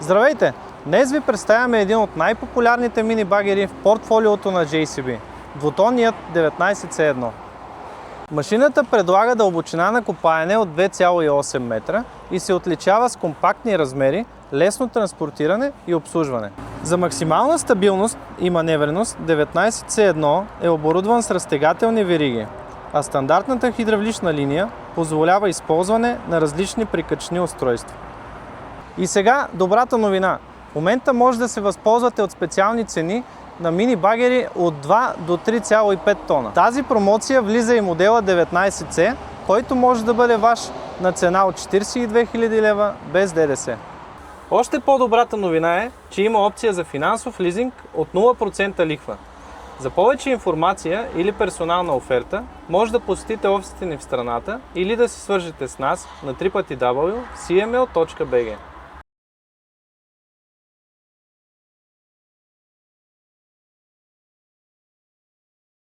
Здравейте! Днес ви представяме един от най-популярните мини багери в портфолиото на JCB – двутонният 19C1. Машината предлага дълбочина на копаене от 2,8 метра и се отличава с компактни размери, лесно транспортиране и обслужване. За максимална стабилност и маневреност 19C1 е оборудван с разтегателни вериги, а стандартната хидравлична линия позволява използване на различни прикачни устройства. И сега добрата новина. В момента може да се възползвате от специални цени на мини багери от 2 до 3,5 тона. Тази промоция влиза и модела 19C, който може да бъде ваш на цена от 42 000 лева без ДДС. Още по-добрата новина е, че има опция за финансов лизинг от 0% лихва. За повече информация или персонална оферта, може да посетите офисите ни в страната или да се свържете с нас на www.cml.bg.